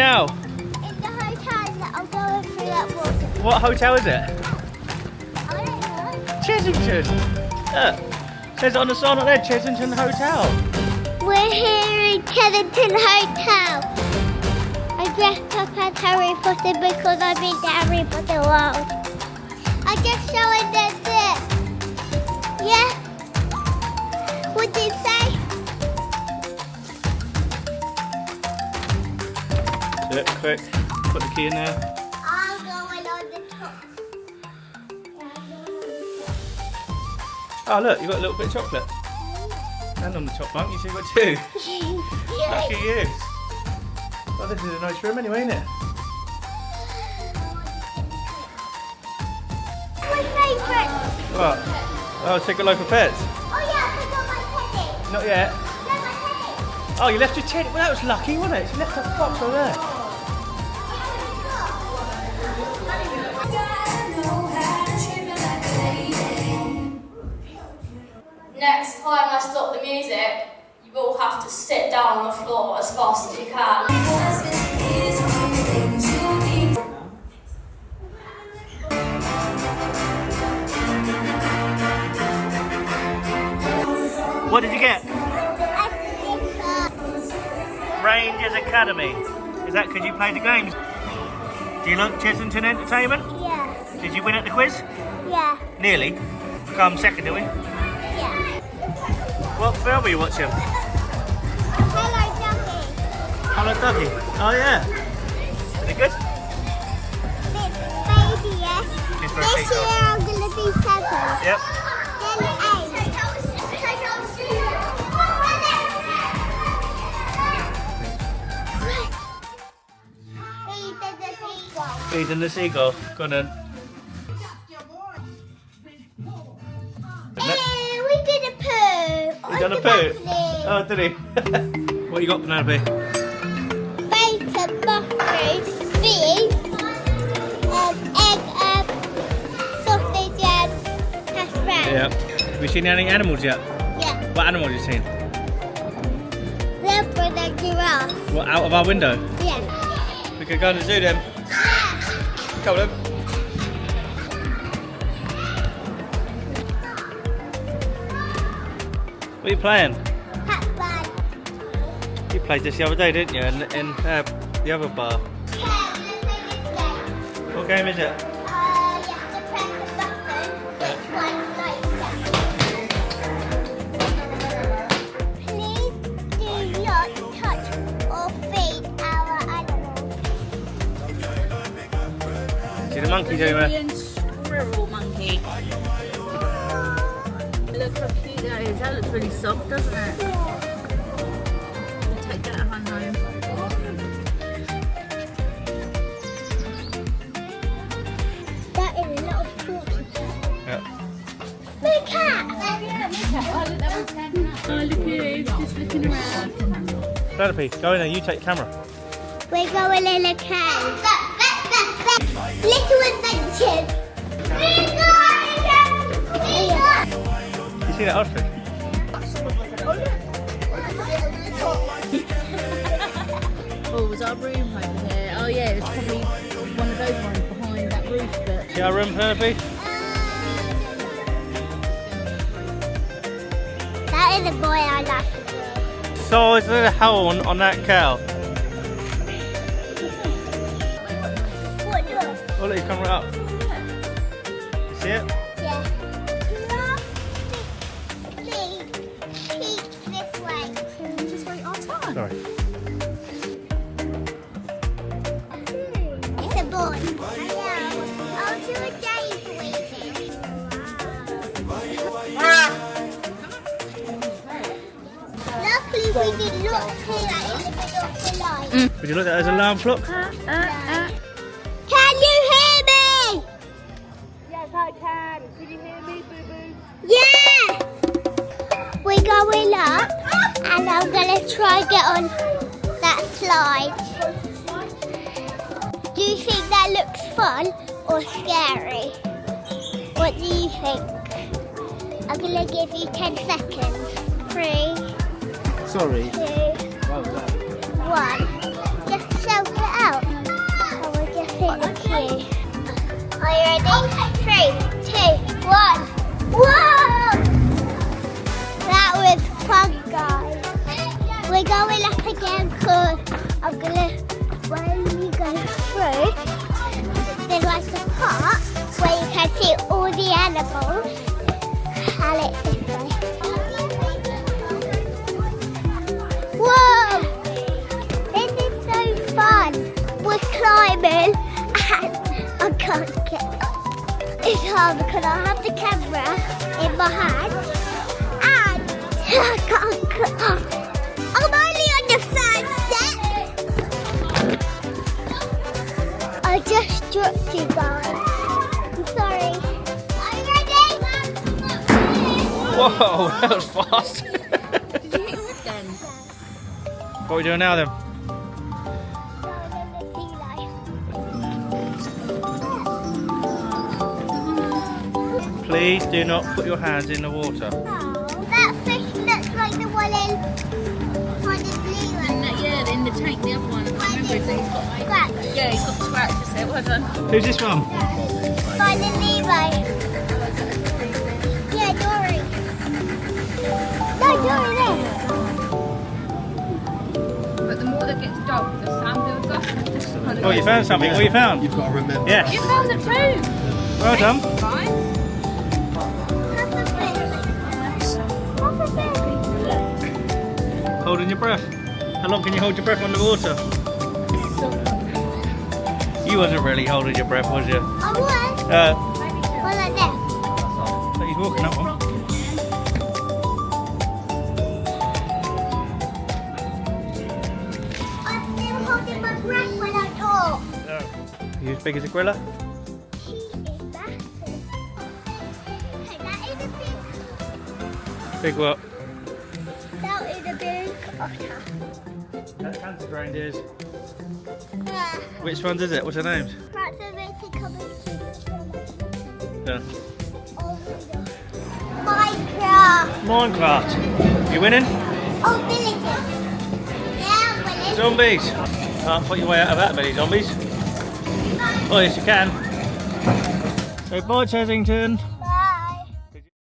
now? In the hotel that I'm going through that water. What hotel is it? I don't know. Chessington. Says it on the sign up there, Chessington Hotel. We're here in Chessington Hotel. I dressed up as Harry Potter because I've been to Harry Potter World. I just showing them this. Yeah? What did it say? Do it quick. Put the key in there. I'm going on the top. Oh look, you got a little bit of chocolate. And on the top bunk, you see you've got two. Lucky you. Well, this is a nice room anyway, isn't it? My favourite. What? Oh, take a loaf of pets. Oh yeah, I forgot my teddy. Not yet. No, my teddy. Oh, you left your teddy. Well, that was lucky, wasn't it? You left that box over there. Next time I stop the music, you will have to sit down on the floor as fast as you can. What did you get? Rangers Academy. Is that because you played the games? Do you like Chessington Entertainment? Yeah. Did you win at the quiz? Yeah. Nearly. Come second, did we? Yeah. What film are you watching? Hello, Ducky. Hello, Dougie. Oh yeah. Is it good? Baby, yes. Just for a This peek. year I'm going to be 7. Yep. Then 8. Feeding the seagull. Go on then. Hey, we did a poo. You done a poo? Oh, did he? What you got, Penelope? Bacon, mushroom, beef, egg, sausage and hash brown. Yeah. Have you seen any animals yet? Yeah. What animals have you seen? Zebra and giraffe. What, out of our window? Yeah. We could go to the zoo then. Come on then. What are you playing? Pac-Man. You played this the other day, didn't you? In the other bar. What game is it? You have to press the button. Which one Please do not touch or feed our animals. See the monkeys over there? Squirrel monkey. Look how cute that is. That looks really soft, doesn't it? We'll take that home. That is a lot of talking. Yeah. Big cat! Oh, look at it. It's just looking around. Penelope, go in there. You take the camera. We're going in a cave. Little adventures. You see that ostrich? Oh, was our room over here? Oh yeah, it was probably one of those ones behind that roof. But See our room, Penelope? That is a boy I love to do. Size of the horn on that cow. What look? Oh, look, you come right up. You see it? Yeah. Peek this way. just wait our time. Sorry. It's a boy. I know. I'll do a day waiting. Luckily we did not hear that in the middle of the line. Would you look at that as an alarm clock? Can you hear me? Yes, I can. Can you hear me, boo boo? Yeah! We're going up and I'm going to try get on that slide. Do you think that looks fun or scary? What do you think? I'm going to give you 10 seconds. 3, Sorry. 2, 1. Just shout it one. Whoa! That was fun, guys. We're going up again because I'm gonna, when you go through, there's like a part where you can see all the animals. And it's this way. Whoa! This is so fun. We're climbing and I can't get up. It's hard because I have the camera in my hand and I can't get up. I'm only on the first step. I just dropped you guys. I'm sorry. Are you ready? Whoa, that was fast. Did you hit your head then? What are we doing now then? Please do not put your hands in the water. That fish looks like the one in Finding Nemo. Yeah, in the tank, the other one. I can't remember his name. Scratch. Yeah, he's got scratches there. Well done. Who's this from? Finding Nemo. Yeah, Dory. No, Dory there. But the more that gets dark, the sound builds up. Oh, you found something. What you found? You've got to remember. Yes. You found it too. Well done. Fine. That's a fish. That's a fish. Holding your breath. How long can you hold your breath underwater? You wasn't really holding your breath, was you? I was. Well, Like that. he's walking up one. I'm still holding my breath when I talk. Are you as big as a gorilla? She is massive. Okay, that is a big. Big what? That is a big otter. That's Hunter's reindeers. Yeah. Which ones is it? What's their names? That's a bit coming. Yeah. Oh my God. Minecraft. You winning? Oh, villages. Yeah, I'm winning. Zombies. Can't put your way out of that many zombies. Oh yes you can. So bye Chessington.